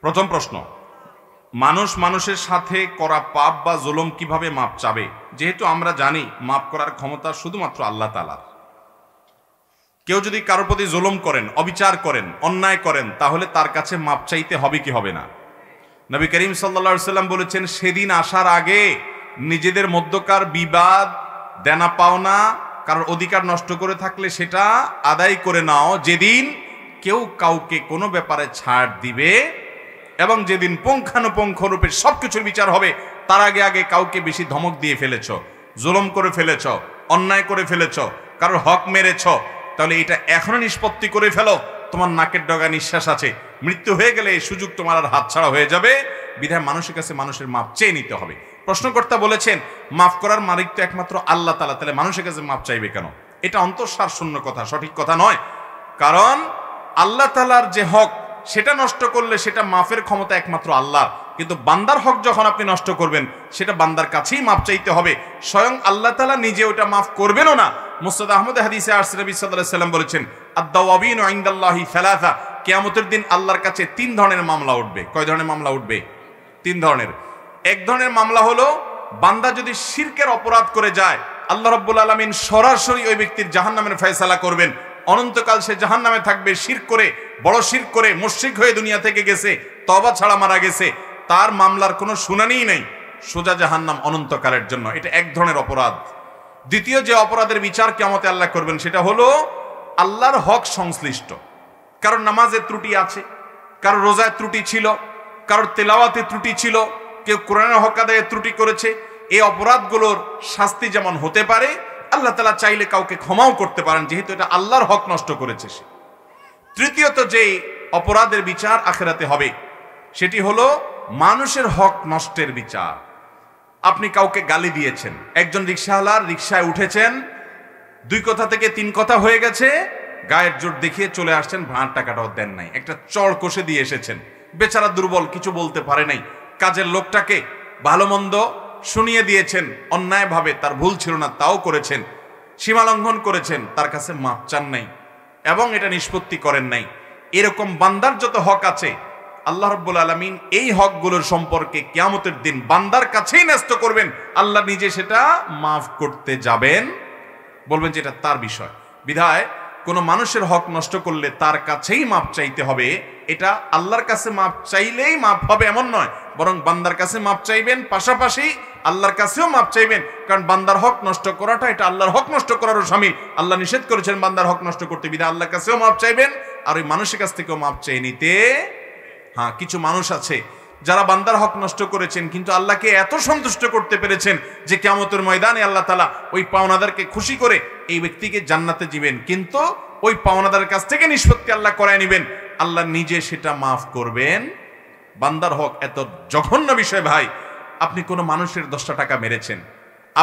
প্রথম প্রশ্ন, মানুষ মানুষের সাথে করা পাপ বা জুলুম কিভাবে মাপ চাবে? যেহেতু আমরা জানি মাপ করার ক্ষমতা শুধুমাত্র আল্লাহ তাআলার। কেউ যদি কারোর প্রতি জুলুম করেন, অবিচার করেন, অন্যায় করেন, তাহলে তার কাছে মাপ চাইতে হবে কি হবে না? নবী করিম সাল্লাল্লাহু আলাইহি সাল্লাম বলেছেন, সেদিন আসার আগে নিজেদের মধ্যকার বিবাদ, দেনা পাওনা, কারোর অধিকার নষ্ট করে থাকলে সেটা আদায় করে নাও, যেদিন কেউ কাউকে কোনো ব্যাপারে ছাড় দিবে এবং যেদিন পুঙ্খানুপুঙ্খ রূপে সবকিছুর বিচার হবে, তার আগে আগে কাউকে বেশি ধমক দিয়ে ফেলেছ, জুলুম করে ফেলেছ, অন্যায় করে ফেলেছ, কারোর হক মেরেছ, তাহলে এটা এখনো নিষ্পত্তি করে ফেলো। তোমার নাকের ডগা নিঃশ্বাস আছে, মৃত্যু হয়ে গেলে এই সুযোগ তোমার আর হাতছাড়া হয়ে যাবে। বিধায় মানুষের কাছে মানুষের মাপ চেয়ে নিতে হবে। প্রশ্নকর্তা বলেছেন মাফ করার মালিক তো একমাত্র আল্লাহ তাআলা, তাহলে মানুষের কাছে মাপ চাইবে কেন? এটা অন্তঃসার শূন্য কথা, সঠিক কথা নয়। কারণ আল্লাহ তাআলার যে হক, সেটা নষ্ট করলে সেটা মাফের ক্ষমতা একমাত্র আল্লাহর, কিন্তু বান্দার হক যখন আপনি নষ্ট করবেন সেটা বান্দার কাছেই মাপ চাইতে হবে। স্বয়ং আল্লাহ তাআলা নিজে ওটা মাফ করবেনও না। মুসনাদ আহমদে হাদিসে আসছে, নবী সাল্লাল্লাহু আলাইহি সাল্লাম বলেছেন, আদ-দাওয়াবিনু ইনদাল্লাহি সালাসা, কিয়ামতের দিন আল্লাহর কাছে 3 ধরনের মামলা উঠবে। কয় ধরনের মামলা উঠবে? 3 ধরনের। এক ধরনের মামলা হলো, বান্দা যদি শিরকের অপরাধ করে যায়, আল্লাহ রাব্বুল আলামিন সরাসরি ওই ব্যক্তির জাহান্নামের ফয়সালা করবেন। অনন্তকাল সে জাহান্নামে থাকবে, শিরক করে, বড় শিরক করে মুশরিক হয়ে দুনিয়া থেকে গেছে, তওবা ছাড়া মারা গেছে, তার মামলার কোনো শুনানিই নেই, সোজা জাহান্নাম অনন্তকালের জন্য। এটা এক ধরনের অপরাধ। দ্বিতীয় যে অপরাধের বিচার কিয়ামতে আল্লাহ করবেন, সেটা হলো আল্লাহর হক সংশ্লিষ্ট। কারোর নামাজের ত্রুটি আছে, কারোর রোজায় ত্রুটি ছিল, কারোর তেলাওয়াতে ত্রুটি ছিল, কেউ কোরআনের হক আদায়ে ত্রুটি করেছে। এই অপরাধগুলোর শাস্তি যেমন হতে পারে, আল্লাহ তাআলা চাইলে কাউকে ক্ষমাও করতে পারেন, যেহেতু এটা আল্লাহর হক নষ্ট করেছে সে। তৃতীয়ত যে অপরাধের বিচার আখিরাতে হবে, সেটি হলো মানুষের হক নষ্টের বিচার। আপনি কাউকে গালি দিয়েছেন, একজন রিকশাওয়ালার রিকশায় উঠেছেন, 2 কথা থেকে 3 কথা হয়ে গেছে, গায়ের জোর দেখিয়ে চলে আসছেন, ভাড়ার টাকাটাও দেন নাই, একটা চড় কষে দিয়ে এসেছেন। বেচারা দুর্বল, কিছু বলতে পারে নাই। কাজের লোকটাকে ভালো মন্দ শুনিয়ে দিয়েছেন, অন্যায়ভাবে, তার ভুল ছিল না তাও করেছেন, সীমা লঙ্ঘন করেছেন, তার কাছে মাপ চান নাই এবং এটা নিষ্পত্তি করেন নাই। এরকম বান্দার যত হক আছে, আল্লাহ রাব্বুল আলামিন এই হকগুলোর সম্পর্কে কিয়ামতের দিন বান্দার কাছেই ন্যস্ত করবেন। আল্লাহ নিজে সেটা মাফ করতে যাবেন, বলবেন যে এটা তার বিষয়। বিধায় কোনো মানুষের হক নষ্ট করলে তার কাছেই মাপ চাইতে হবে। এটা আল্লাহর কাছে মাপ চাইলেই মাপ হবে এমন নয়, বরং বান্দার কাছে মাপ চাইবেন, পাশাপাশি আল্লাহর কাছেও মাপ চাইবেন। কারণ বান্দার হক নষ্ট করাটা এটা আল্লাহর হক নষ্ট করারও শামিল। আল্লাহ নিষেধ করেছেন বান্দার হক নষ্ট করতে, বিধায় আল্লাহর কাছেও মাপ চাইবেন আর ওই মানুষের কাছ থেকেও মাপ চেয়ে নিতে। হ্যাঁ, কিছু মানুষ আছে যারা বান্দার হক নষ্ট করেছেন, কিন্তু আল্লাহকে এত সন্তুষ্ট করতে পেরেছেন যে কিয়ামতের ময়দানে আল্লাহ তাআলা ওই পাওনাদারকে খুশি করে এই ব্যক্তিকে জান্নাতে দিবেন, কিন্তু ওই পাওনাদারের কাছ থেকে নিষ্পত্তি আল্লাহ করায় নেবেন, আল্লাহ নিজে সেটা মাফ করবেন। বান্দার হক এত জঘন্য বিষয় ভাই। আপনি কোনো মানুষের 10টা টাকা মেরেছেন,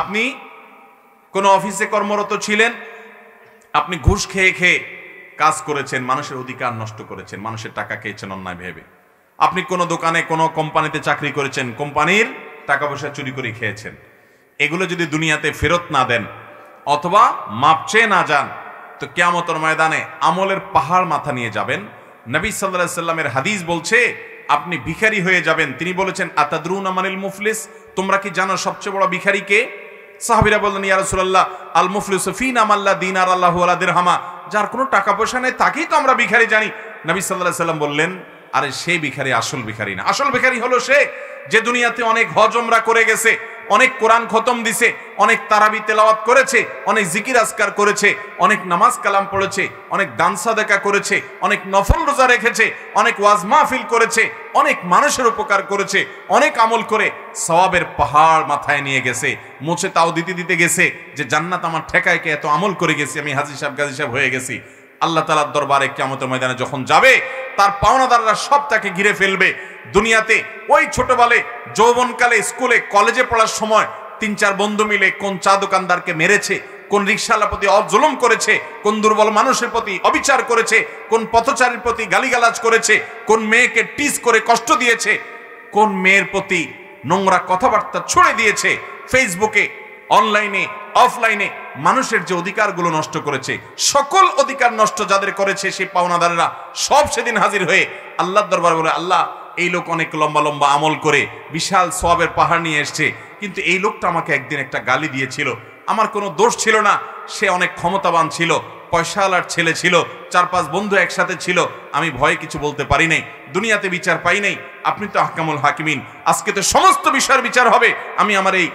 আপনি কোনো অফিসে কর্মরত ছিলেন, আপনি ঘুষ খেয়ে খেয়ে কাজ করেছেন, মানুষের অধিকার নষ্ট করেছেন, মানুষের টাকা খেয়েছেন অন্যায় ভেবে। আপনি কোনো দোকানে, কোনো কোম্পানিতে চাকরি করেছেন, কোম্পানির টাকা পয়সা চুরি করে খেয়েছেন। এগুলো যদি দুনিয়াতে ফেরত না দেন অথবা মাপ চেয়ে না যান, তো কিয়ামতের ময়দানে আমলের পাহাড় মাথা নিয়ে যাবেন। নবী সাল্লাল্লাহু আলাইহি সাল্লামের হাদিস বলছে আপনি ভিখারি হয়ে যাবেন। তিনি বলেছেন, আতাদরুনা মানিল মুফলিস, তোমরা কি জানো সবচেয়ে বড় ভিখারি কে? সাহাবীরা বললেন, ইয়া রাসূলুল্লাহ, আল মুফলিসু ফিনা মাল্লা দিনার আল্লাহু ওয়ালা দিরহামা, যার কোনো টাকা পয়সা নেই তাকেই তো আমরা ভিখারি জানি। নবী সাল্লাল্লাহু আলাইহি সাল্লাম বললেন, আরে সেই ভিখারি আসল ভিখারি না। আসল ভিখারি হলো সে যে দুনিয়াতে অনেক হজ উমরা করে গেছে, অনেক কোরআন খতম দিছে, অনেক তারাবি তেলাওয়াত করেছে, অনেক জিকির আজকার করেছে, অনেক নামাজ কালাম পড়েছে, অনেক দান সাদাকা করেছে, অনেক নফল রোজা রেখেছে, অনেক ওয়াজ মাহফিল করেছে, অনেক মানুষের উপকার করেছে, অনেক আমল করে সওয়াবের পাহাড় মাথায় নিয়ে গেছে, মুছে তাও দিতে দিতে গেছে যে জান্নাত আমার ঠেকায়, কে এত আমল করে গেছি, আমি হাজী সাহেব গাজী সাহেব হয়ে গেছি। আল্লাহ তাআলার দরবারে কিয়ামতের ময়দানে যখন যাবে, তার পাওনাদাররা সব তাকে ঘিরে ফেলবে। দুনিয়াতে ওই ছোটবেলায় যৌবনকালে স্কুলে কলেজে পড়ার সময় 3-4 বন্ধু মিলে কোন চা দোকানদারকে মেরেছে, কোন রিকশাওয়ালার প্রতি অজুলুম করেছে, কোন দুর্বল মানুষের প্রতি অবিচার করেছে, কোন পথচারীর প্রতি গালিগালাজ করেছে, কোন মেয়েকে টিজ করে কষ্ট দিয়েছে, কোন মেয়ের প্রতি নোংরা কথাবার্তা ছুড়ে দিয়েছে, ফেসবুকে, অনলাইনে, অফলাইনে মানুষের যে অধিকারগুলো নষ্ট করেছে, সকল অধিকার নষ্ট যাদের করেছে সেই পাওনাদাররা সব সেদিন হাজির হয়ে আল্লাহর দরবারে বলে, আল্লাহ এই লোক অনেক লম্বা লম্বা আমল করে বিশাল সওয়াবের পাহাড় নিয়ে এসছে, কিন্তু এই লোকটা আমাকে একদিন একটা গালি দিয়েছিল, আমার কোনো দোষ ছিল না, সে অনেক ক্ষমতাবান ছিল, পয়সাওয়ালার ছেলে ছিল, 4-5 বন্ধু একসাথে ছিল, আমি ভয়ে কিছু বলতে পারি নাই, দুনিয়াতে বিচার পাই নাই, আপনি তো আহকামুল হাকিমিন, আজকে তো সমস্ত বিষয়ের বিচার হবে, আমি আমার এই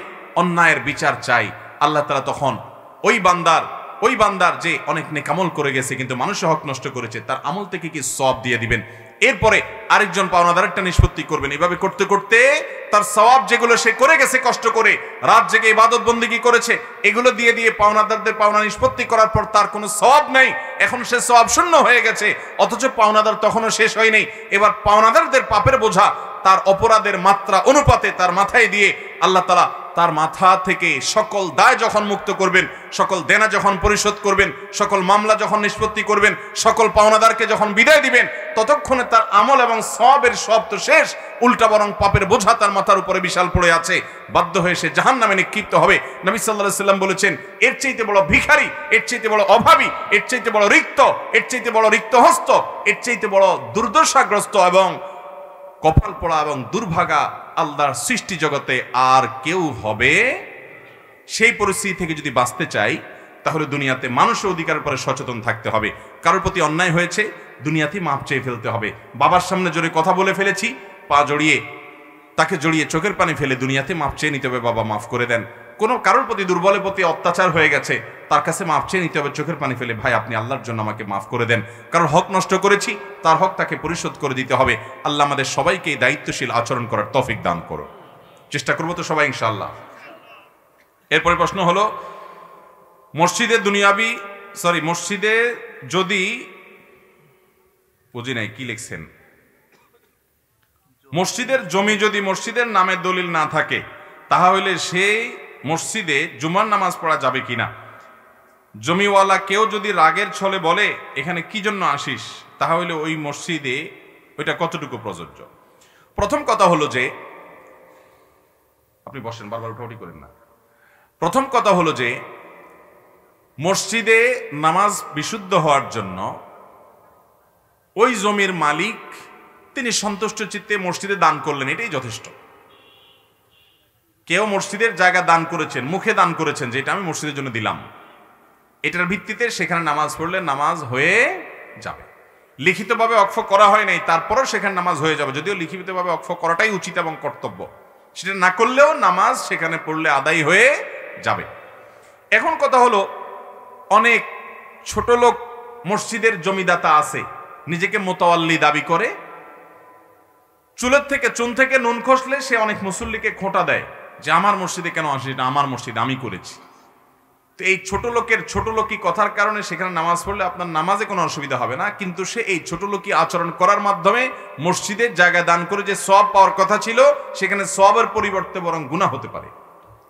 অন্যায়ের বিচার চাই। আল্লাহ তাআলা তখন ওই বান্দার যে অনেক নেকামল করে গেছে কিন্তু মানুষের হক নষ্ট করেছে, তার আমল থেকে কি সওয়াব দিয়ে দিবেন। এরপরে আরেকজন পাওনাদার একটা নিষ্পত্তি করবেন। এভাবে করতে করতে তার সওয়াব যেগুলো সে করে গেছে কষ্ট করে, রাত জেগে ইবাদত বন্দেগী করেছে, এগুলো দিয়ে দিয়ে পাওনাদারদের পাওনা নিষ্পত্তি করার পর তার কোনো সওয়াব নেই, এখন সে সওয়াব শূন্য হয়ে গেছে। অথচ পাওনাদার তখনও শেষ হয় নাই, এবার পাওনাদারদের পাপের বোঝা তার অপরাধের মাত্রা অনুপাতে তার মাথায় দিয়ে আল্লাহ তাআলা তার মাথা থেকে সকল দায় যখন মুক্ত করবেন, সকল দেনা যখন পরিশোধ করবেন, সকল মামলা যখন নিষ্পত্তি করবেন, সকল পাওনাদারকে যখন বিদায় দিবেন, ততক্ষণে তার আমল এবং সওয়াবের সব তো শেষ, উল্টা বরং পাপের বোঝা তার মাথার উপরে বিশাল পড়ে আছে, বাধ্য হয়ে সে জাহান্নামে নিক্ষিপ্ত হবে। নবী সাল্লাল্লাহু আলাইহি সাল্লাম বলেছেন, এর চাইতে বড় ভিখারি, এর চাইতে বড় অভাবী, এর চাইতে বড় রিক্ত, এর চাইতে বড় রিক্তহস্ত, এর চাইতে বড় দুর্দশাগ্রস্ত এবং কপাল পোড়া এবং দুর্ভাগা আল্লাহর সৃষ্টি জগতে আর কেউ হবে। সেই পরিস্থিতি থেকে যদি বাঁচতে চাই তাহলে দুনিয়াতে মানুষের অধিকারের পরে সচেতন থাকতে হবে। কারোর প্রতি অন্যায় হয়েছে দুনিয়াতে মাপ চেয়ে ফেলতে হবে। বাবার সামনে জোরে কথা বলে ফেলেছি, পা জড়িয়ে তাকে জড়িয়ে চোখের পানি ফেলে দুনিয়াতে মাপ চেয়ে নিতে হবে, বাবা মাফ করে দেন। কোনো কারোর প্রতি দুর্বলের প্রতি অত্যাচার হয়ে গেছে, তার কাছে মাপ চেয়ে নিতে হবে চোখের পানি ফেলে, ভাই আপনি আল্লাহর জন্য আমাকে মাফ করে দেন। কারণ হক নষ্ট করেছি, তার হক তাকে পরিশোধ করে দিতে হবে। আল্লাহ আমাদের সবাইকে দায়িত্বশীল আচরণ করার তৌফিক দান করো, চেষ্টা করবো তো সবাই ইনশাআল্লাহ। এরপরে প্রশ্ন হলো, মসজিদে যদি বুঝি নাই কি লিখছেন, মসজিদের জমি যদি মসজিদের নামে দলিল না থাকে তাহলে সেই মসজিদে জুমার নামাজ পড়া যাবে কিনা? জমিওয়ালা কেউ যদি রাগের ছলে বলে এখানে কি জন্য আসিস, তাহলে ওই মসজিদে ওইটা কতটুকু প্রযোজ্য? প্রথম কথা হলো যে, আপনি বসেন, বারবার উঠাউঠি করেন না। প্রথম কথা হলো যে মসজিদে নামাজ বিশুদ্ধ হওয়ার জন্য ওই জমির মালিক তিনি সন্তুষ্ট চিত্তে মসজিদে দান করলেন, এটাই যথেষ্ট। কেউ মসজিদের জায়গা দান করেছেন, মুখে দান করেছেন যে এটা আমি মসজিদের জন্য দিলাম, এটার ভিত্তিতে সেখানে নামাজ পড়লে নামাজ হয়ে যাবে। লিখিতভাবে ওয়াকফ করা হয় নাই, তারপরও সেখানে নামাজ হয়ে যাবে, যদিও লিখিতভাবে ওয়াকফ করাটাই উচিত এবং কর্তব্য, সেটা না করলেও নামাজ সেখানে পড়লে আদায় হয়ে যাবে। এখন কথা হলো, অনেক ছোট লোক মসজিদের জমিদাতা আছে, নিজেকে মোতাওয়াল্লি দাবি করে, চুলের থেকে চুন থেকে নুন খসলে সে অনেক মুসল্লিকে খোঁটা দেয় যে আমার মসজিদে কেন আসিস না, আমার মসজিদ আমি করেছি। তো এই ছোট লোকই কথার কারণে সেখানে নামাজ পড়লে আপনার নামাজে কোনো অসুবিধা হবে না, কিন্তু সে এই ছোট লোকই আচরণ করার মাধ্যমে মসজিদের জায়গা দান করে যে সওয়াব পাওয়ার কথা ছিল সেখানে সওয়াবের পরিবর্তে বরং গুনাহ হতে পারে,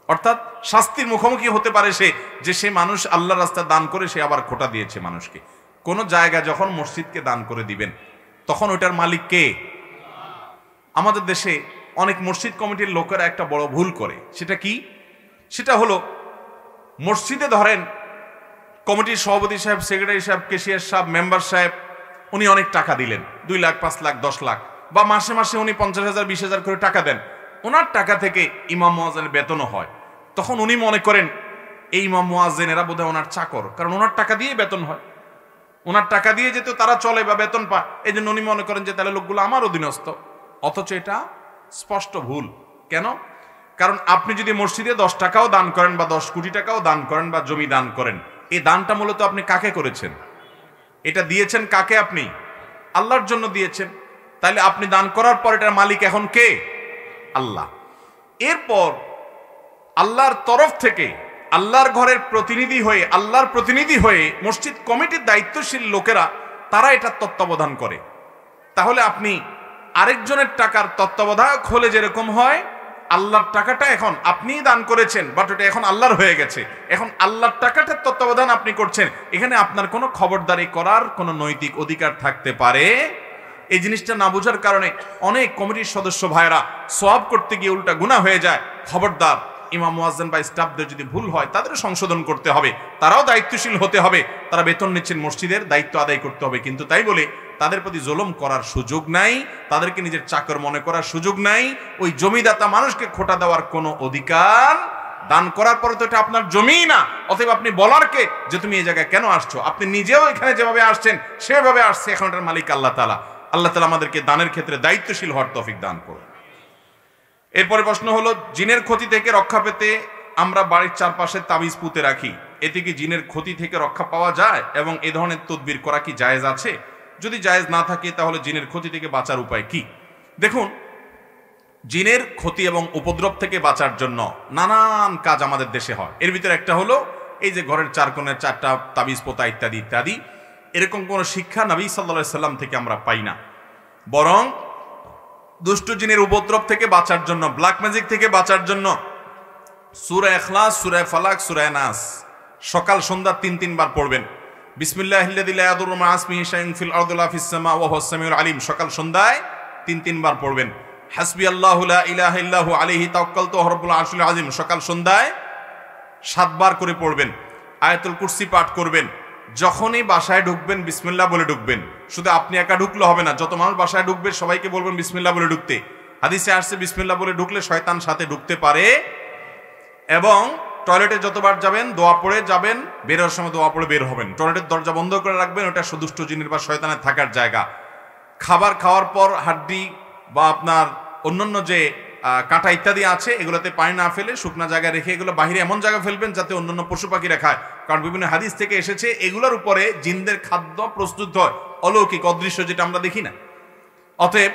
অর্থাৎ শাস্তির মুখোমুখি হতে পারে সে, যে সে মানুষ আল্লাহর রাস্তায় দান করে সে আবার খোঁটা দিয়েছে মানুষকে। কোন জায়গা যখন মসজিদকে দান করে দিবেন তখন ওটার মালিক কে? আমাদের দেশে অনেক মসজিদ কমিটির লোকেরা একটা বড় ভুল করে, সেটা কি? সেটা হলো, মসজিদে ধরেন কমিটির সভাপতি সাহেব, সেক্রেটারি সাহেব, ক্যাশিয়ার সাহেব, মেম্বার সাহেব উনি অনেক টাকা দিলেন, 2 লাখ, 5 লাখ, 10 লাখ, বা মাসে মাসে উনি 50,000, 20,000 করে টাকা দেন, ওনার টাকা থেকে ইমাম মুয়াজ্জিনের বেতনও হয়। তখন উনি মনে করেন এই ইমাম মুয়াজ্জিনেরা বোধহয় ওনার চাকর, কারণ ওনার টাকা দিয়ে বেতন হয়, ওনার টাকা দিয়ে যেহেতু তারা চলে বা বেতন পায়, এই জন্য উনি মনে করেন যে তাহলে লোকগুলো আমার অধীনস্থ। অথচ এটা স্পষ্ট ভুল। কেন? কারণ আপনি যদি মসজিদে 10 টাকাও দান করেন বা 10 কোটি টাকাও দান করেন বা জমি দান করেন, এই দানটা মূলত আপনি কাকে করেছেন? এটা দিয়েছেন কাকে? আপনি আল্লাহর জন্য দিয়েছেন। তাইলে আপনি দান করার পর এটার মালিক এখন কে? আল্লাহ। এরপর আল্লাহর তরফ থেকে আল্লাহর ঘরের প্রতিনিধি হয়ে, আল্লাহর প্রতিনিধি হয়ে মসজিদ কমিটির দায়িত্বশীল লোকেরা তারা এটা তত্ত্বাবধান করে। তাহলে আপনি আরেকজনের টাকার তত্ত্বাবধায়ক হলে যেরকম হয়, আল্লাহর টাকাটা এখন আপনিই দান করেছেন, বাট ওটা এখন আল্লাহর হয়ে গেছে, এখন আল্লাহর টাকাটার তত্ত্বাবধান আপনি করছেন, এখানে আপনার কোনো খবরদারি করার কোনো নৈতিক অধিকার থাকতে পারে? এই জিনিসটা না বোঝার কারণে অনেক কমিটির সদস্য ভাইরা সওয়াব করতে গিয়ে উল্টা গুনাহ হয়ে যায়। খবরদার, ইমাম মুয়াজ্জিন বা স্টাফদের যদি ভুল হয় তাদের সংশোধন করতে হবে, তারাও দায়িত্বশীল হতে হবে, তারা বেতন নিচ্ছেন, মসজিদের দায়িত্ব আদায় করতে হবে, কিন্তু তাই বলে তাদের প্রতি জুলুম করার সুযোগ নাই, তাদেরকে নিজের চাকর মনে করার সুযোগ নাই। ওই জমিদাতা মানুষকে খোটা দেওয়ার কোনো অধিকার, দান করার পরে তো এটা আপনার জমি না, অতএব আপনি বলার কে যে তুমি এই জায়গায় কেন আসছো? আপনি নিজেও এখানে যেভাবে আসছেন সেভাবে আসছে, এখন এটার মালিক আল্লাহ তাআলা। আল্লাহ তাআলা আমাদেরকে দানের ক্ষেত্রে দায়িত্বশীল হওয়ার তৌফিক দান করুন। এরপরে প্রশ্ন হলো, জিনের ক্ষতি থেকে রক্ষা পেতে আমরা বাড়ির চারপাশে তাবিজ পুঁতে রাখি, এতে কি জিনের ক্ষতি থেকে রক্ষা পাওয়া যায় এবং এ ধরনের তদবির করা কি জায়েজ আছে? যদি জায়েজ না থাকে তাহলে জিনের ক্ষতি থেকে বাঁচার উপায় কি? দেখুন, জিনের ক্ষতি এবং উপদ্রব থেকে বাঁচার জন্য নানান কাজ আমাদের দেশে হয়। এর ভিতরে একটা হলো এই যে ঘরের চার কোণে চারটা তাবিজ পোতা ইত্যাদি ইত্যাদি। এরকম কোনো শিক্ষা নবী সাল্লাল্লাহু আলাইহি সাল্লাম থেকে আমরা পাই না। বরং দুষ্ট জিনের উপদ্রব থেকে বাঁচার জন্য, ব্ল্যাক ম্যাজিক থেকে বাঁচার জন্য সূরা ইখলাস, সূরা ফালাক, সূরা নাস সকাল সন্ধ্যা ৩ বার পড়বেন। বিসমিল্লাহিল্লাযী লা ইয়াদুররু মা ইসমিহি শাইউন ফিল আরদি ওয়ালা ফিস সামা ওয়া হুয়াস সামিউল আলিম সকাল সন্ধ্যায় ৩ বার পড়বেন। হাসবিয়াল্লাহু লা ইলাহা ইল্লাহু আলাইহি তাওয়াক্কালতু ওয়া রাব্বুল আরশিল আযীম সকাল সন্ধ্যায় ৭ বার করে পড়বেন। আয়াতুল কুরসি পাঠ করবেন। যখনই বাসায় ঢুকবেন বিসমিল্লাহ বলে ঢুকবেন। শুধু আপনি একা ঢুকলে হবে না, যত মানুষ বাসায় ঢুকবে সবাইকে বলবেন বিসমিল্লাহ বলে ঢুকতে। হাদিসে আসছে বিসমিল্লাহ বলে ঢুকলে শয়তান সাথে ঢুকতে পারে। এবং টয়লেটে যতবার যাবেন দোয়া পড়ে যাবেন, বের হওয়ার সময় দোয়া পড়ে বের হবেন। টয়লেটের দরজা বন্ধ করে রাখবেন, ওটা দুষ্ট জিনের বা শয়তানের থাকার জায়গা। খাবার খাওয়ার পর হাড্ডি বা আপনার অন্যান্য যে কাঁটা ইত্যাদি আছে এগুলোতে পানি না ফেলে শুকনা জায়গায় রেখে এগুলো বাহিরে এমন জায়গায় ফেলবেন যাতে অন্যান্য পশু পাখিরা খায়, কারণ বিভিন্ন হাদিস থেকে এসেছে এগুলোর উপরে জিনদের খাদ্য প্রস্তুত হয়, অলৌকিক অদৃশ্য, যেটা আমরা দেখি না। অতএব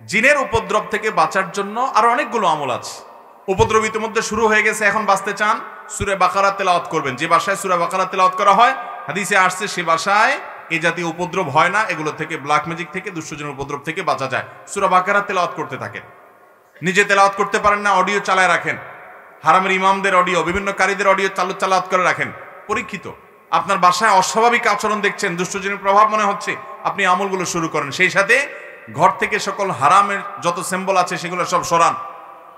জিনের উপদ্রব থেকে বাঁচার জন্য আরো অনেকগুলো আমল আছে। উপদ্রব ইতিমধ্যে শুরু হয়ে গেছে, এখন বাঁচতে চান সূরা বাকারা তেলাওয়াত করবেন। যে বাসায় সূরা বাকারা তেলাওয়াত করা হয় হাদিসে আসছে সে বাসায় এই জাতীয় উপদ্রব হয় না। এগুলো থেকে, ব্ল্যাক ম্যাজিক থেকে, দুষ্টজনের উপদ্রব থেকে বাঁচা যায়। সূরা বাকারা তেলাওয়াত করতে থাকেন। নিজে তেলাওয়াত করতে পারেন না, অডিও চালায় রাখেন। হারামের ইমামদের অডিও, বিভিন্ন কারীদের অডিও চালাওয়াত করে রাখেন। পরীক্ষিত আপনার বাসায় অস্বাভাবিক আচরণ দেখছেন, দুষ্টজনের প্রভাব মনে হচ্ছে, আপনি আমলগুলো শুরু করেন। সেই সাথে ঘর থেকে সকল হারামের যত সিম্বল আছে সেগুলো সব সরান।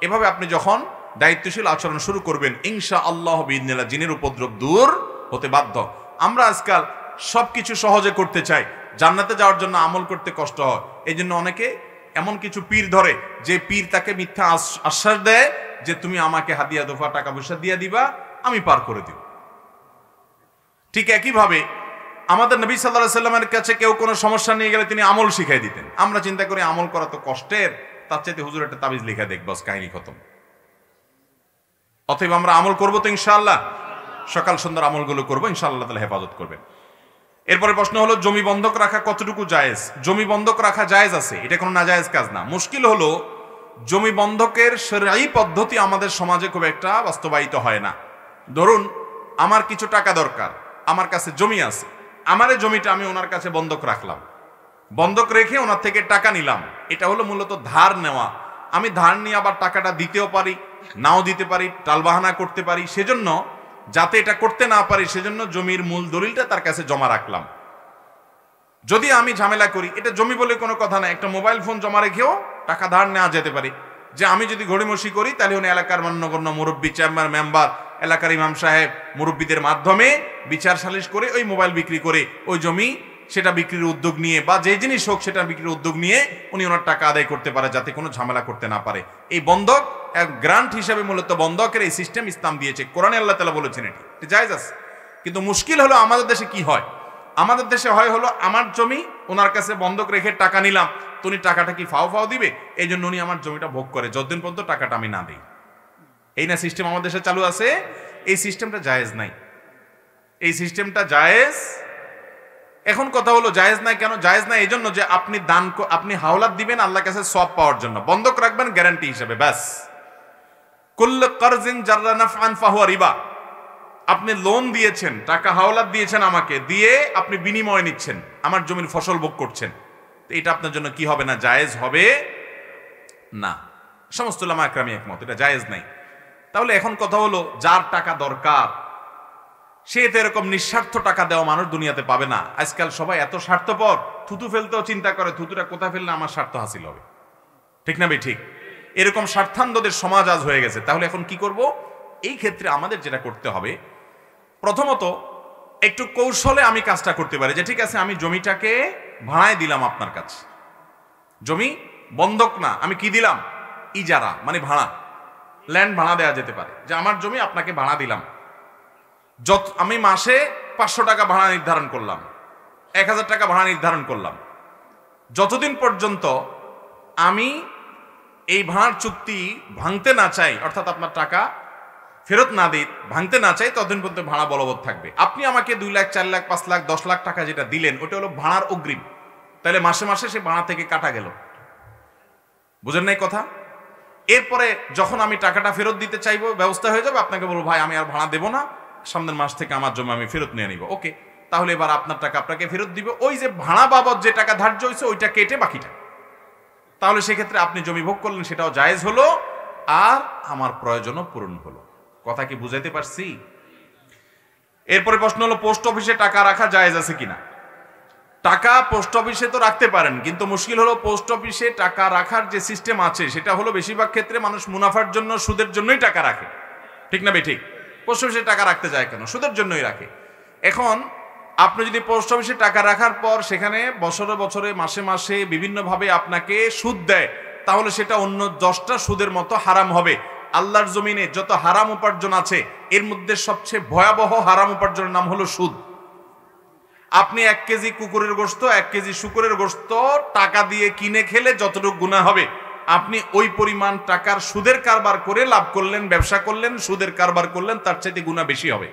এভাবে আপনি যখন দায়িত্বশীল আচরণ শুরু করবেন ইনশাআল্লাহ বিইذনিল্লাহ জিনের উপদ্রব দূর হতে বাধ্য। আমরা আজকাল সবকিছু সহজে করতে চাই, জান্নাতে যাওয়ার জন্য আমল করতে কষ্ট হয়। এই জন্য অনেকে এমন কিছু পীর ধরে যে পীর তাকে মিথ্যা আশ্বাস দেয় যে তুমি আমাকে হাদিয়া দোফা টাকা পয়সা দিয়ে দিবা, আমি পার করে দিব। ঠিক একইভাবে আমাদের নবী সাল্লাল্লাহু আলাইহি সাল্লামের কাছে কেউ কোনো সমস্যা নিয়ে গেলে তিনি আমল শিখাই দিতেন। আমরা চিন্তা করি আমল করা তো কষ্টের, তার চাইতে হুজুর একটা তাবিজ লিখা দেখ, বাস কাহিনী খতম। অতএব আমরা আমল করবো তো ইনশাআল্লাহ, সকাল সন্ধ্যার আমলগুলো করবো ইনশাআল্লাহ, তাহলে হেফাজত করবেন। এরপরে প্রশ্ন হলো, জমি বন্ধক রাখা কতটুকু জায়েজ? জমি বন্ধক রাখা জায়েজ আছে, এটা কোনো নাজায়েজ কাজ না। মুশকিল হলো জমি বন্ধকের শরঈ পদ্ধতি আমাদের সমাজে খুব একটা বাস্তবায়িত হয় না। ধরুন আমার কিছু টাকা দরকার, আমার কাছে জমি আছে, আমার এই জমিটা আমি ওনার কাছে বন্ধক রাখলাম, বন্ধক রেখে ওনার থেকে টাকা নিলাম। এটা হলো মূলত ধার নেওয়া। আমি ধার নিয়ে আবার টাকাটা দিতেও পারি, নাও দিতে পারি, টালবাহানা করতে পারি। সেজন্য যাতে এটা করতে না পারি সেজন্য জমির মূল দলিলটা তার কাছে জমা রাখলাম। যদি আমি ঝামেলা করি, এটা জমি বলে কোনো কথা না, একটা মোবাইল ফোন জমা রেখেও টাকা ধার নেওয়া যেতে পারে। যে আমি যদি গড়িমসি করি তাহলে উনি এলাকার মান্যগণ্য মুরব্বী, চেম্বার মেম্বার, এলাকার ইমাম সাহেব, মুরব্বীদের মাধ্যমে বিচার সালিশ করে ওই মোবাইল বিক্রি করে ওই জমি সেটা বিক্রির উদ্যোগ নিয়ে বা যে জিনিস হোক সেটা বিক্রির উদ্যোগ নিয়ে উনি ওনার টাকা আদায় করতে পারে, যাতে কোনো ঝামেলা করতে না পারে। এই বন্ধক এক গ্রান্ট হিসেবে মূলত বন্ধকের এই সিস্টেম ইসলাম দিয়েছে, কোরআনে আল্লাহ তাআলা বলেছেন এটি জায়েজ আছে। কিন্তু মুশকিল হলো আমাদের দেশে কি হয়, আমাদের দেশে হলো আমার জমি ওনার কাছে বন্ধক রেখে টাকা নিলাম, তো উনি টাকাটা কি ফাও ফাও দিবে, এই জন্য উনি আমার জমিটা ভোগ করে যতদিন পর্যন্ত টাকাটা আমি না দিই। এই না সিস্টেম আমাদের দেশে চালু আছে। এই সিস্টেমটা জায়েজ নাই, এই সিস্টেমটা জায়েজ। এখন কথা হলো জায়েজ নাই কেন? জায়েজ নাই এই জন্য যে আপনি হাওলাত দিবেন আল্লাহর কাছে সওয়াব পাওয়ার জন্য, বন্ধক রাখবেন গ্যারান্টি হিসেবে, ব্যাস। কুল্লু কারজিন জাররা নাফআন ফাহুয়া রিবা। আপনি লোন দিয়েছেন, টাকা হাওলাত দিয়েছেন আমাকে, দিয়ে আপনি বিনিময় নিচ্ছেন, আমার জমির ফসল ভোগ করছেন, তো এটা আপনার জন্য কি হবে না? জায়েজ হবে না। সমস্ত উলামা একরামি একমত, এটা জায়েজ নাই। তাহলে এখন কথা হলো যার টাকা দরকার সে তো এরকম নিঃস্বার্থ টাকা দেওয়া মানুষ দুনিয়াতে পাবে না। আজকাল সবাই এত স্বার্থপর, থুতু ফেলতেও চিন্তা করে থুতুটা কোথায় ফেললে আমার স্বার্থ হাসিল হবে, ঠিক না ভাই? ঠিক এরকম স্বার্থান্ধদের সমাজ আজ হয়ে গেছে। তাহলে এখন কি করব? এই ক্ষেত্রে আমাদের যেটা করতে হবে, প্রথমত একটু কৌশলে আমি কাজটা করতে পারি যে ঠিক আছে আমি জমিটাকে ভাড়ায় দিলাম আপনার কাছে, জমি বন্ধক না, আমি কি দিলাম? ইজারা, মানে ভাড়া। ল্যান্ড ভাড়া দেওয়া যেতে পারে যে আমার জমি আপনাকে ভাড়া দিলাম, আমি মাসে 500 টাকা ভাড়া নির্ধারণ করলাম, 1000 টাকা ভাড়া নির্ধারণ করলাম। যতদিন পর্যন্ত আমি এই ভাড়ার চুক্তি ভাঙতে না চাই, অর্থাৎ আপনার টাকা ফেরত না দিই, ভাঙতে না চাই, ততদিন পর্যন্ত ভাড়া বলবৎ থাকবে। আপনি আমাকে 2 লাখ, 4 লাখ, 5 লাখ, 10 লাখ টাকা যেটা দিলেন ওটা হলো ভাড়ার অগ্রিম, তাহলে মাসে মাসে সে ভাড়া থেকে কাটা গেল। বুঝেন নাই কথা? এরপরে যখন আমি টাকাটা ফেরত দিতে চাইবো, ব্যবস্থা হয়ে যাবে, আপনাকে বলবো ভাই আমি আর ভাড়া দেবো না, সামনের মাস থেকে আমার জমি আমি ফেরত নিয়ে নিব। ওকে, তাহলে এবার আপনার টাকা আপনাকে ফেরত দিব, ওই যে ভাড়া বাবদ যে টাকা ধার্য হয়েছে ওইটা কেটে বাকিটা। তাহলে সেক্ষেত্রে আপনি জমি ভোগ করলেন, সেটাও জায়েজ হলো, আর আমার প্রয়োজনও পূরণ হলো। কথা কি বুঝাইতে পারছি? এরপরে প্রশ্ন হলো পোস্ট অফিসে টাকা রাখা জায়েজ আছে কিনা। টাকা পোস্ট অফিসে তো রাখতে পারেন, কিন্তু মুশকিল হলো পোস্ট অফিসে টাকা রাখার যে সিস্টেম আছে সেটা হলো বেশিরভাগ ক্ষেত্রে মানুষ মুনাফার জন্য, সুদের জন্যই টাকা রাখে। ঠিক না ঠিক? পোস্ট অফিসে টাকা রাখতে যায় কেন? সুদের জন্যই রাখে। এখন আপনি যদি পোস্ট অফিসে টাকা রাখার পর সেখানে বছরে বছরে, মাসে মাসে বিভিন্নভাবে আপনাকে সুদ দেয়, তাহলে সেটা অন্য 10টা সুদের মতো হারাম হবে। আল্লাহর জমিনে যত হারাম উপার্জন আছে এর মধ্যে সবচেয়ে ভয়াবহ হারাম উপার্জনের নাম হলো সুদ। আপনি 1 কেজি কুকুরের গোশত, 1 কেজি শুকরের গোশত টাকা দিয়ে কিনে খেলে যতটুকু গুনাহ হবে, আপনি ওই পরিমাণ টাকার সুদের কারবার করে লাভ করলেন, ব্যবসা করলেন, সুদের কারবার করলেন, তার চাইতে গুনাহ বেশি হবে।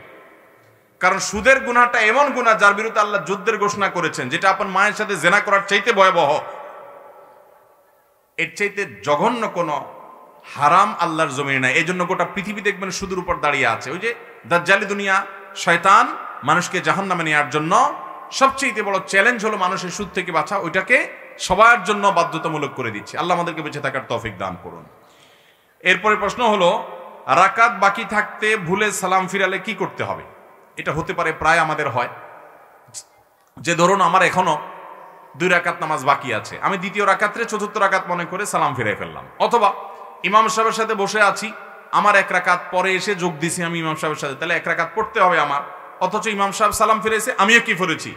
কারণ সুদের গুনাহটা এমন গুনাহ যার বিরুদ্ধে আল্লাহ যুদ্ধের ঘোষণা করেছেন, যেটা আপনার মায়ের সাথে জেনা করার চাইতে ভয়াবহ। এর চাইতে জঘন্য কোনো হারাম আল্লাহর জমিনে নাই। এই জন্য গোটা পৃথিবী দেখবেন সুদের উপর দাঁড়িয়ে আছে। ওই যে দাজ্জালি দুনিয়া, শয়তান মানুষকে জাহান্নামে নেওয়ার জন্য সবচেয়ে বড় চ্যালেঞ্জ হলো মানুষের সুদ থেকে বাঁচা, ওইটাকে সবার জন্য বাধ্যতামূলক করে দিচ্ছে। আল্লাহ আমাদেরকে বেঁচে থাকার তৌফিক দান করুন। এরপরে প্রশ্ন হলো রাকাত বাকি থাকতে ভুলে সালাম ফিরালে কি করতে হবে। এটা হতে পারে, প্রায় আমাদের হয় যে ধরুন আমার এখনো 2 রাকাত নামাজ বাকি আছে, আমি দ্বিতীয় রাকাতে 4র্থ রাকাত মনে করে সালাম ফিরাই ফেললাম, অথবা ইমাম সাহেবের সাথে বসে আছি, আমার 1 রাকাত পরে এসে যোগ দিছি আমি ইমাম সাহেবের সাথে, তাহলে 1 রাকাত পড়তে হবে আমার, অথচ ইমাম সাহেব সালাম ফিরেছে, আমিও কি করেছি?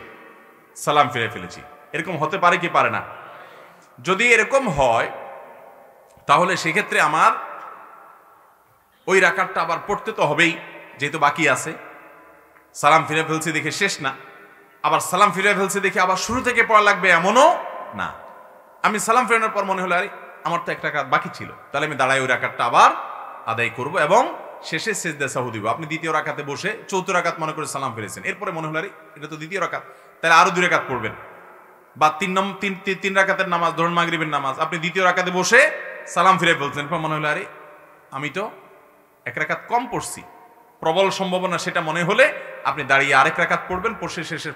সালাম ফিরে ফেলেছি। এরকম হতে পারে কি পারে না? যদি এরকম হয় তাহলে সেক্ষেত্রে আমার ওই রাকাতটা আবার পড়তে তো হবেই, যেহেতু বাকি আছে। সালাম ফিরে ফেলছি দেখে শেষ না, আবার সালাম ফিরে ফেলছি দেখে আবার শুরু থেকে পড়া লাগবে এমনও না। আমি সালাম ফেরানোর পর মনে হলো আরে আমার তো 1 রাকাত বাকি ছিল, তাহলে আমি দাঁড়াই ওই রাকাতটা আবার আদায় করব এবং শেষে সেজদা সাহু দিব। আপনি দ্বিতীয় রাকাতে বসে 4র্থ রাকাত মনে করে সালাম ফিরেছেন, এরপরে মনে হলো আরে এটা তো দ্বিতীয় রাকাত, তাহলে আরো 2 রাকাত পড়বেন। বা 3 রাকাতের নামাজ, ধরুন মাগরিবের নামাজ, আপনি দ্বিতীয় রাকাতে বসে সালাম ফিরে ফেলছেন, এরপর মনে হলো আরে আমি তো 1 রাকাত কম পড়ছি, প্রবল সম্ভাবনা সেটা মনে হলে আপনি দাঁড়িয়ে আরেক রাকাত পড়বেন,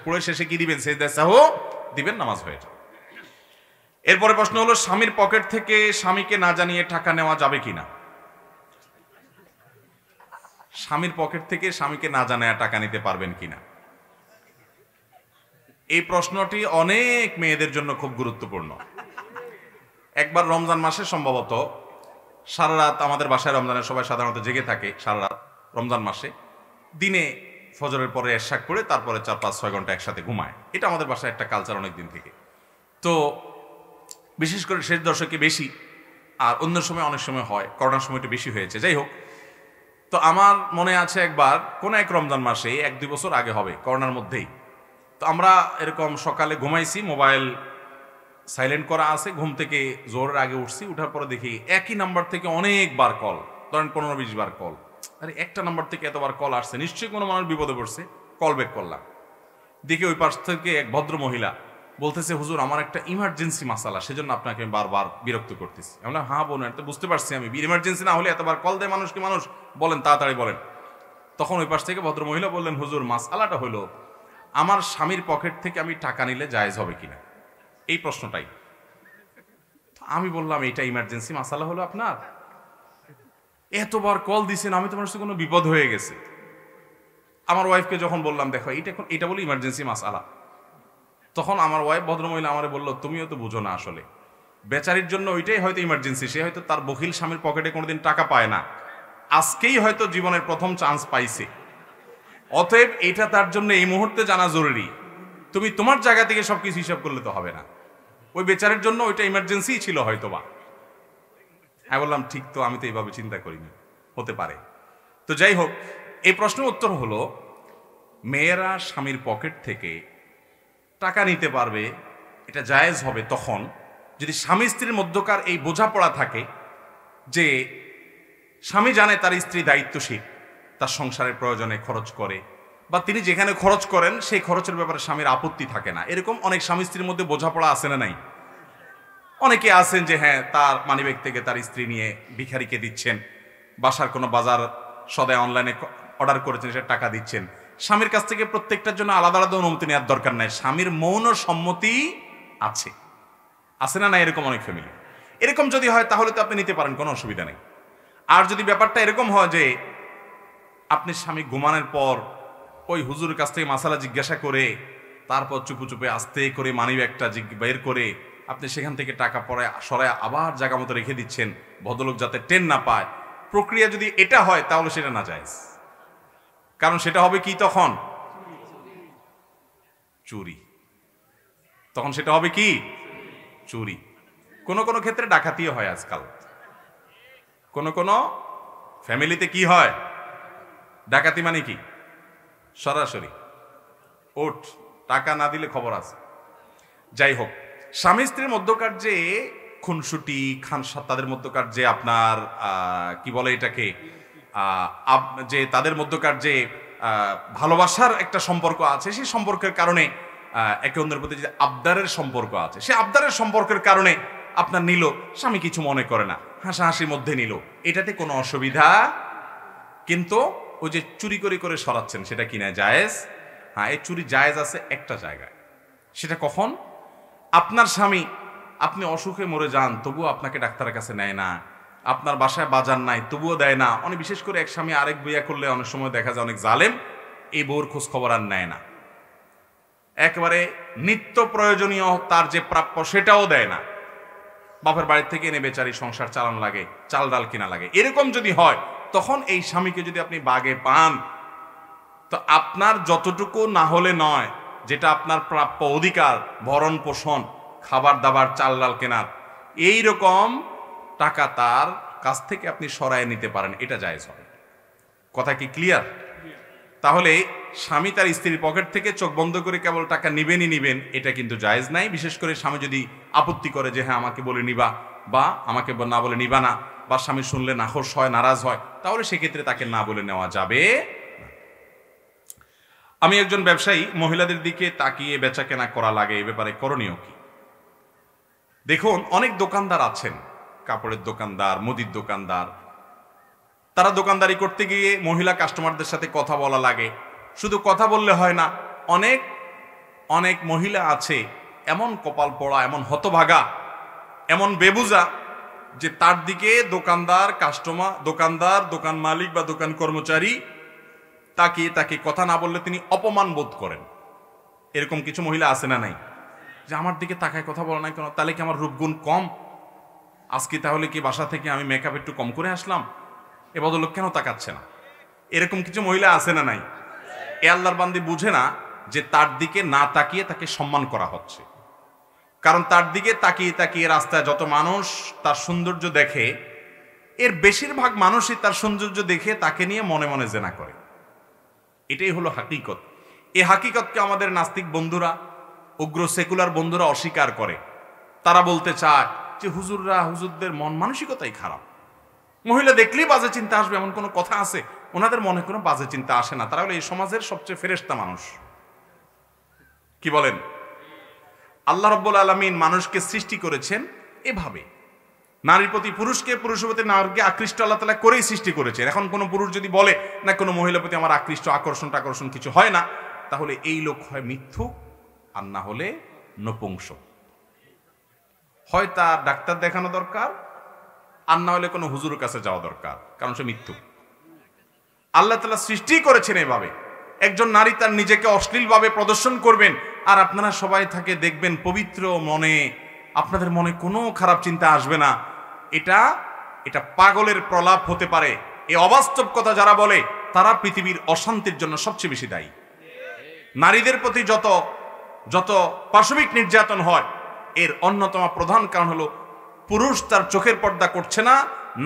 পড়ে শেষে কি দিবেন? সেজদা সাহু দিবেন, নামাজ হয়ে যাবে। এরপরে প্রশ্ন হলো স্বামীর পকেট থেকে স্বামীকে না জানিয়ে টাকা নেওয়া যাবে কিনা। স্বামীর পকেট থেকে স্বামীকে না জানায় টাকা নিতে পারবেন কিনা, এই প্রশ্নটি অনেক মেয়েদের জন্য খুব গুরুত্বপূর্ণ। একবার রমজান মাসে সম্ভবত সারা রাত আমাদের বাসায়, রমজানের সবাই সাধারণত জেগে থাকে সারা রাত রমজান মাসে, দিনে ফজরের পরে এশাক করে তারপরে 4-5-6 ঘন্টা একসাথে ঘুমায়। এটা আমাদের বাসায় একটা কালচার অনেক দিন থেকে। তো বিশেষ করে শেষ দশকে বেশি, আর অন্য সময় অনেক সময় হয়, করোনার সময়টা বেশি হয়েছে। যাই হোক, তো আমার মনে আছে একবার কোন এক রমজান মাসে 1-2 বছর আগে হবে, করোনার মধ্যেই, তো আমরা এরকম সকালে ঘুমাইছি, মোবাইল সাইলেন্ট করা আছে, ঘুম থেকে জোরের আগে উঠছি, উঠার পরে দেখি একই নাম্বার থেকে অনেকবার কল, ধরেন 15-20 বার কল। আরে একটা নাম্বার থেকে এতবার কল আসছে, নিশ্চয়ই কোনো মানুষ বিপদে পড়ছে। কল ব্যাক করলাম, দেখি ওই পাশ থেকে এক ভদ্র মহিলা বলতেছে, হুজুর আমার একটা ইমার্জেন্সি মাসালা, সেজন্য আপনাকে বারবার বিরক্ত করতেছি। আমি বললাম হ্যাঁ বোন, এটা বুঝতে পারছি আমি, ইমার্জেন্সি না হলে এতবার কল দেয় মানুষকে, মানুষ বলেন তাড়াতাড়ি বলেন। তখন ওই পাশ থেকে ভদ্র মহিলা বললেন, হুজুর মাসালাটা হলো আমার স্বামীর পকেট থেকে আমি টাকা নিলে জায়েজ হবে কিনা, এই প্রশ্নটাই। আমি বললাম এটা ইমার্জেন্সি মাসালা হলো আপনার, এতবার কল দিছেন, আমি তোমার সাথে কোনো বিপদ হয়ে গেছে। আমার ওয়াইফকে যখন বললাম দেখো এটা বলে ইমার্জেন্সি মাসালা, তখন আমার ওয়াইফ ভদ্রমহিলা আমারে বলল, তুমিও তো বুঝো না, আসলে বেচারির জন্য ওইটাই হয়তো ইমার্জেন্সি, সে হয়তো তার বখিল স্বামীর পকেটে কোনোদিন টাকা পায় না, আজকেই হয়তো জীবনের প্রথম চান্স পাইছে, অতএব এটা তার জন্য এই মুহূর্তে জানা জরুরি। তুমি তোমার জায়গা থেকে সবকিছু হিসাব করলে তো হবে না, ওই বেচারের জন্য ওইটা ইমার্জেন্সি ছিল হয়তোবা। আমি বললাম ঠিক তো, আমি তো এইভাবে চিন্তা করিনি, হতে পারে। তো যাই হোক, এই প্রশ্নের উত্তর হলো মেয়েরা স্বামীর পকেট থেকে টাকা নিতে পারবে, এটা জায়েজ হবে তখন যদি স্বামী স্ত্রীর মধ্যকার এই বোঝাপড়া থাকে যে স্বামী জানে তার স্ত্রী দায়িত্বশীল, তার সংসারের প্রয়োজনে খরচ করে, বা তিনি যেখানে খরচ করেন সেই খরচের ব্যাপারে স্বামীর আপত্তি থাকে না। এরকম অনেক স্বামী স্ত্রীর মধ্যে বোঝাপড়া আছে না নাই? অনেকে আছেন যে হ্যাঁ, তার মানিব্যাগ থেকে তার স্ত্রী নিয়ে ভিখারিকে দিচ্ছেন, বাসার কোনো বাজার সদায় অনলাইনে অর্ডার করেছেন, সেটা টাকা দিচ্ছেন। স্বামীর কাছ থেকে প্রত্যেকটার জন্য আলাদা আলাদা অনুমতি নেওয়ার দরকার নাই, স্বামীর মৌন সম্মতি আছে না না? এরকম অনেক ফ্যামিলি। এরকম যদি হয় তাহলে তো আপনি নিতে পারেন, কোনো অসুবিধা নেই। আর যদি ব্যাপারটা এরকম হয় যে আপনি স্বামী ঘুমানোর পর ওই হুজুরের কাছ থেকে মাসালা জিজ্ঞাসা করে তারপর চুপু চুপে আস্তে করে মানিব্যাগটা বের করে আপনি সেখান থেকে টাকা পড়ায় সরায় আবার জায়গা মতো রেখে দিচ্ছেন, ভদ্রলোক যাতে টেন না পায়, প্রক্রিয়া যদি এটা হয় তাহলে সেটা না জায়েজ। কারণ সেটা হবে কি তখন? চুরি। তখন সেটা হবে কি? চুরি। কোন কোন ক্ষেত্রে ডাকাতিও হয় আজকাল। কোন কোন ফ্যামিলিতে কি হয়? ডাকাতি মানে কি? সরাসরি ওঠ, টাকা না দিলে খবর আছে। যাই হোক, স্বামী স্ত্রীর মধ্যকার যে খুনসুটি তাদের মধ্যকার যে আপনার কি বলে এটাকে, যে তাদের মধ্যকার যে ভালোবাসার একটা সম্পর্ক আছে, সেই সম্পর্কের কারণে একে অন্যের প্রতি যে আবদারের সম্পর্ক আছে, সে আবদারের সম্পর্কের কারণে আপনার নিল, স্বামী কিছু মনে করে না, হাসাহাসির মধ্যে নিল, এটাতে কোনো অসুবিধা। কিন্তু ওই যে চুরি করে করে সরাচ্ছেন, সেটা কিনা জায়েজ? হ্যাঁ, এই চুরি জায়েজ আছে একটা জায়গায়। সেটা কখন? আপনার স্বামী, আপনি অসুখে মরে যান তবুও আপনাকে ডাক্তারের কাছে নেয় না, আপনার বাসায় বাজার নাই তবুও দেয় না। অনেক বিশেষ করে এক স্বামী আরেক বিয়ে করলে অনেক সময় দেখা যায় অনেক জালেম, এই বউর খোঁজ খবর আর নেয় না, একেবারে নিত্য প্রয়োজনীয় তার যে প্রাপ্য সেটাও দেয় না, বাপের বাড়ির থেকে এনে বেচারি সংসার চালান লাগে, চাল ডাল কিনা লাগে। এরকম যদি হয় তখন এই স্বামীকে যদি আপনি বাগে পান, তো আপনার যতটুকু না হলে নয়, যেটা আপনার প্রাপ্য অধিকার, ভরণ পোষণ, খাবার দাবার, চাল ডাল কেনার, এই রকম টাকা তার কাছ থেকে আপনি সরায় নিতে পারেন, এটা জায়েজ হবে। কথা কি ক্লিয়ার? তাহলে স্বামী তার স্ত্রীর পকেট থেকে চোখ বন্ধ করে কেবল টাকা নিবেন, এটা কিন্তু জায়েজ নাই। বিশেষ করে স্বামী যদি আপত্তি করে যে হ্যাঁ আমাকে বলে নিবা, বা আমাকে না বলে নিবা না, বা স্বামী শুনলে নাখোশ হয়, নারাজ হয়, তাহলে সেক্ষেত্রে তাকে না বলে নেওয়া যাবে। আমি একজন ব্যবসায়ী, মহিলাদের দিকে তাকিয়ে বেচা কেনা করা লাগে, এ ব্যাপারে করণীয় কি? দেখুন, অনেক দোকানদার আছেন, কাপড়ের দোকানদার, মুদির দোকানদার, তারা দোকানদারি করতে গিয়ে মহিলা কাস্টমারদের সাথে কথা বলা লাগে। শুধু কথা বললে হয় না, অনেক অনেক মহিলা আছে এমন কপাল পড়া, এমন হতভাগা, এমন বেবুজা, যে তার দিকে দোকানদার, দোকান মালিক বা দোকান কর্মচারী তাকে কথা না বললে তিনি অপমান বোধ করেন। এরকম কিছু মহিলা আছে না নাই? যে আমার দিকে তাকায় কথা বলা নাই কেন, তাহলে কি আমার রূপগুণ কম? আজকে তাহলে কি বাসা থেকে আমি মেকআপ একটু কম করে আসলাম, এ ভদ্রলোক কেন তাকাচ্ছে না? এরকম কিছু মহিলা আছে না নাই? এ আল্লাহর বান্দি বুঝে না যে তার দিকে না তাকিয়ে তাকে সম্মান করা হচ্ছে। কারণ তার দিকে তাকিয়ে তাকিয়ে রাস্তায় যত মানুষ তার সৌন্দর্য দেখে, এর বেশিরভাগ মানুষই তার সৌন্দর্য দেখে তাকে নিয়ে মনে মনে জেনা করে। এটাই হলো হাকিকত। এই হাকিকতকে আমাদের নাস্তিক বন্ধুরা, উগ্র সেকুলার বন্ধুরা অস্বীকার করে। তারা বলতে চায় যে হুজুরদের মন মানসিকতাই খারাপ, মহিলা দেখলেই বাজে চিন্তা আসবে এমন কোনো কথা আছে? ওনাদের মনে কোনো বাজে চিন্তা আসে না, তারা হলো এই সমাজের সবচেয়ে ফেরেশতা মানুষ। কি বলেন? আল্লাহ রাব্বুল আলামিন মানুষকে সৃষ্টি করেছেন এভাবে, নারীর প্রতি পুরুষকে, পুরুষের প্রতি নারীকে আকৃষ্ট আল্লাহ তাআলা করেই সৃষ্টি করেছেন। এখন কোনো পুরুষ যদি বলে না কোনো মহিলার প্রতি আমার আকর্ষণ কিছু হয় না, তাহলে এই লোক হয় মিথ্যুক, আর না হলে নপুংসক। হয় তার ডাক্তার দেখানো দরকার, আর না হলে কোনো হুজুরের কাছে যাওয়া দরকার, কারণ সে মিথ্যুক। আল্লাহ তাআলা সৃষ্টি করেছেন এভাবে। একজন নারী তার নিজেকে অশ্লীলভাবে প্রদর্শন করবেন, আর আপনারা সবাই থাকে দেখবেন পবিত্র মনে, আপনাদের মনে কোনো খারাপ চিন্তা আসবে না। এটা পাগলের প্রলাপ হতে পারে। এই অবাস্তব কথা যারা বলে তারা পৃথিবীর অশান্তির জন্য সবচেয়ে বেশি দায়ী। নারীদের প্রতি যত যত পাশবিক নির্যাতন হয়, এর অন্যতম প্রধান কারণ হলো পুরুষ তার চোখের পর্দা করছে না,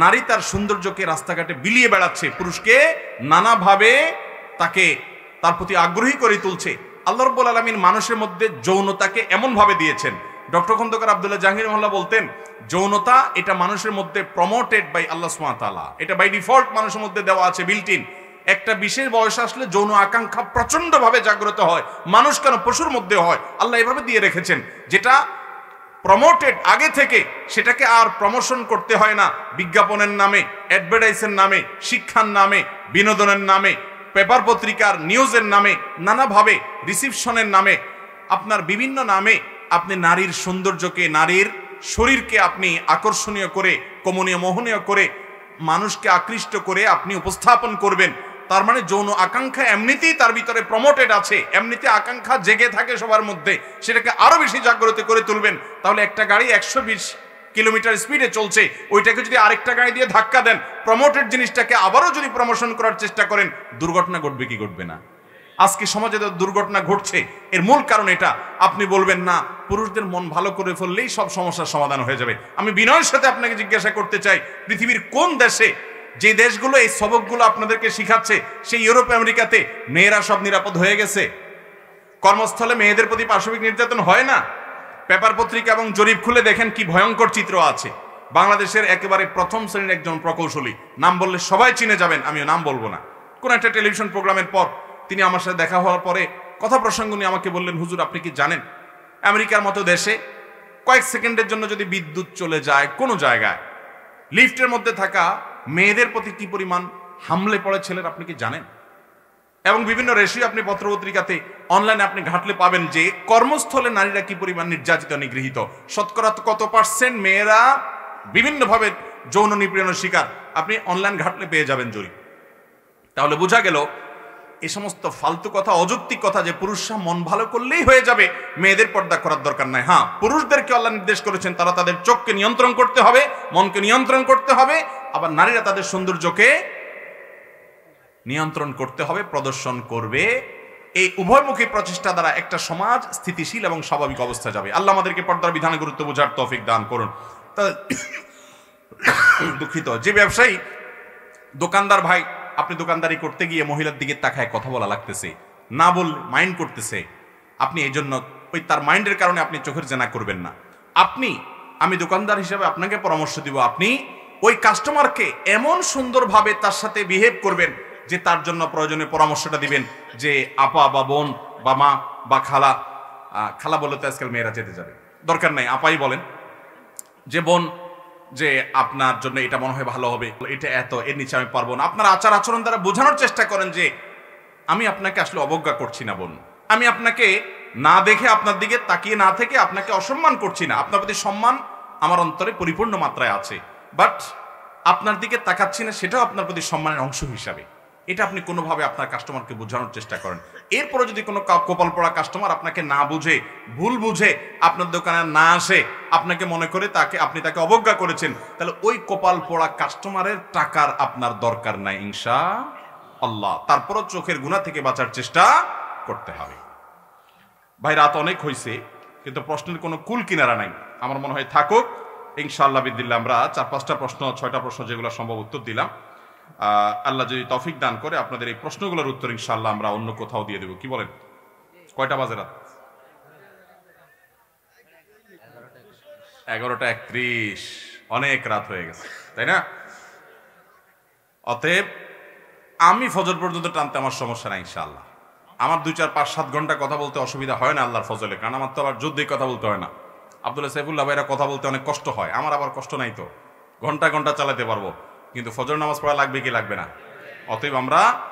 নারী তার সৌন্দর্যকে রাস্তাঘাটে বিলিয়ে বেড়াচ্ছে, পুরুষকে নানাভাবে তার প্রতি আগ্রহী করে তুলছে। আল্লাহ রাব্বুল আলামিন মানুষের মধ্যে যৌনতাকে এমন ভাবে দিয়েছেন, ডক্টর খন্দকার আব্দুল্লাহ জাহাঙ্গীর মহল্লা বলতেন, যৌনতা এটা মানুষের মধ্যে প্রমোটেড বাই আল্লাহ সুবহানাহু ওয়া তাআলা, এটা বাই ডিফল্ট মানুষের মধ্যে দেওয়া আছে, বিল্ট ইন। একটা বিশেষ বয়স আসলে যৌন আকাঙ্ক্ষা প্রচন্ড ভাবে জাগ্রত হয়, মানুষ কেন পশুর মধ্যে হয়, আল্লাহ এভাবে দিয়ে রেখেছেন। যেটা প্রমোটেড আগে থেকে, সেটাকে আর প্রমোশন করতে হয় না বিজ্ঞাপনের নামে, অ্যাডভার্টাইজের নামে, শিক্ষার নামে, বিনোদনের নামে, পেপার পত্রিকার নিউজের নামে, নানাভাবে রিসিপশনের নামে, আপনার বিভিন্ন নামে আপনি নারীর সৌন্দর্যকে, নারীর শরীরকে আপনি আকর্ষণীয় করে, কমনীয় মোহনীয় করে, মানুষকে আকৃষ্ট করে আপনি উপস্থাপন করবেন। তার মানে যৌন আকাঙ্ক্ষা এমনিতেই তার ভিতরে প্রমোটেড আছে, এমনিতে আকাঙ্ক্ষা জেগে থাকে সবার মধ্যে, সেটাকে আরো বেশি জাগ্রত করে তুলবেন। তাহলে একটা গাড়ি 120 কিলোমিটার স্পিডে চলছে, ওইটাকে যদি আরেকটা গাড়ি দিয়ে ধাক্কা দেন, প্রমোটেড জিনিসটাকে আবারও যদি প্রমোশন করার চেষ্টা করেন, দুর্ঘটনা ঘটবে কি ঘটবে না? আজকে সমাজে দুর্ঘটনা ঘটছে, এর মূল কারণ এটা। আপনি বলবেন না পুরুষদের মন ভালো করে ফেললেই সব সমস্যার সমাধান হয়ে যাবে। আমি বিনয়ের সাথে আপনাকে জিজ্ঞাসা করতে চাই, পৃথিবীর কোন দেশে, যে দেশগুলো এই সবকগুলো আপনাদেরকে শিখাচ্ছে, সেই ইউরোপ আমেরিকাতে মেয়েরা সব নিরাপদ হয়ে গেছে? কর্মস্থলে মেয়েদের প্রতি পাশবিক নির্যাতন হয় না? পেপার পত্রিকা এবং জরিপ খুলে দেখেন কি ভয়ঙ্কর চিত্র আছে। বাংলাদেশের একেবারে প্রথম শ্রেণীর একজন প্রকৌশলী, নাম বললে সবাই চিনে যাবেন, আমিও নাম বলবো না, কোন একটা টেলিভিশন প্রোগ্রামের পর তিনি আমার সাথে দেখা হওয়ার পরে কথা প্রসঙ্গ নিয়ে আমাকে বললেন, হুজুর আপনি কি জানেন আমেরিকার মতো দেশে কয়েক সেকেন্ডের জন্য যদি বিদ্যুৎ চলে যায় কোনো জায়গায়, লিফটের মধ্যে থাকা মেয়েদের প্রতি কি পরিমাণ হামলে পড়ে ছেলের, আপনি কি জানেন? এবং বিভিন্ন রেশিও আপনি পত্রপত্রিকাতে, অনলাইনে আপনি ঘাটলে পাবেন যে কর্মস্থলে নারীরা কি পরিমাণ নির্যাতিত, নিগৃহীত। শতকরা কত পার্সেন্ট মেয়েরা বিভিন্নভাবে যৌন নিপীড়নের শিকার, আপনি অনলাইন ঘাটলে পেয়ে যাবেন জরিপ। তাহলে বোঝা গেল এই সমস্ত ফালতু কথা, অযৌক্তিক কথা যে পুরুষরা মন ভালো করলেই হয়ে যাবে, মেয়েদের পর্দা করার দরকার নাই। হ্যাঁ, পুরুষদেরকে আল্লাহ নির্দেশ করেছেন তারা তাদের চোখকে নিয়ন্ত্রণ করতে হবে, মনকে নিয়ন্ত্রণ করতে হবে, আবার নারীরা তাদের সৌন্দর্যকে নিয়ন্ত্রণ করতে হবে, প্রদর্শন করবে। এই উভয়মুখী প্রচেষ্টা দ্বারা একটা সমাজ স্থিতিশীল এবং স্বাভাবিক অবস্থা যাবে। আল্লাহ আমাদেরকে পর্দার বিধানের গুরুত্ব বোঝার তৌফিক দান করুন। দুঃখিত, যে ব্যবসায়ী দোকানদার ভাই, আপনি দোকানদারি করতে গিয়ে মহিলার দিকে তাকায় কথা বলা লাগতেছে, না বল মাইন্ড করতেছে, আপনি এই জন্য ওই তার মাইন্ডের কারণে আপনি চোখের জেনা করবেন না। আমি দোকানদার হিসেবে আপনাকে পরামর্শ দিব, আপনি ওই কাস্টমারকে এমন সুন্দরভাবে তার সাথে বিহেভ করবেন যে তার জন্য প্রয়োজনে পরামর্শটা দিবেন যে আপা বা বোন বা মা বা খালা, খালা বলে তো আজকাল মেয়েরা যেতে যাবে, দরকার নাই, আপাই বলেন, যে বোন, যে আপনার জন্য এটা মনে হয় ভালো হবে, এটা এত, এর নিচে আমি পারবো না। আপনার আচার আচরণ দ্বারা বোঝানোর চেষ্টা করেন যে আমি আপনাকে আসলে অবজ্ঞা করছি না বোন, আমি আপনাকে না দেখে, আপনার দিকে তাকিয়ে না থেকে আপনাকে অসম্মান করছি না, আপনার প্রতি সম্মান আমার অন্তরে পরিপূর্ণ মাত্রায় আছে, বাট আপনার দিকে তাকাচ্ছি না, সেটাও আপনার প্রতি সম্মানের অংশ হিসাবে। এটা আপনি কোনোভাবে আপনার কাস্টমারকে বোঝানোর চেষ্টা করেন। এরপরে যদি কোনো কপাল পড়া কাস্টমার আপনাকে না বুঝে, ভুল বুঝে আপনার দোকানে না আসে, আপনাকে মনে করে আপনি তাকে অবজ্ঞা করেছেন, তাহলে ওই কপাল পড়া কাস্টমারের টাকার আপনার দরকার নাই ইনশাআল্লাহ। তারপরও চোখের গুনাহ থেকে বাঁচার চেষ্টা করতে হবে। ভাই, রাত অনেক হয়েছে, কিন্তু প্রশ্নের কোনো কুল কিনারা নাই। আমার মনে হয় থাকুক, ইনশাআল্লাহ বিদিল্লাহ আমরা 4-5টা প্রশ্ন, 6টা প্রশ্ন যেগুলো সম্ভব উত্তর দিলাম। আল্লাহ যদি তৌফিক দান করে আপনাদের এই প্রশ্নগুলোর উত্তর ইনশাআল্লাহ আমরা অন্য কোথাও দিয়ে দেব। কি বলেন? কয়টা বাজে রাত? 11:31। অনেক রাত হয়ে গেছে, তাই না? অতএব আমি ফজর পর্যন্ত টানতে আমার সমস্যা নাই ইনশাআল্লাহ। আমার 2-4-5-7 ঘন্টা কথা বলতে অসুবিধা হয় না আল্লাহর ফজলে, কারণ আমার তো আবার যুদ্ধে কথা বলতে হয় না। আব্দুল্লাহ সাইফুল্লাহ ভাইরা কথা বলতে অনেক কষ্ট হয়, আমার আবার কষ্ট নাই, তো ঘন্টা ঘন্টা চালাতে পারবো। কিন্তু ফজর নামাজ পড়া লাগবে কি লাগবে না? অতএব আমরা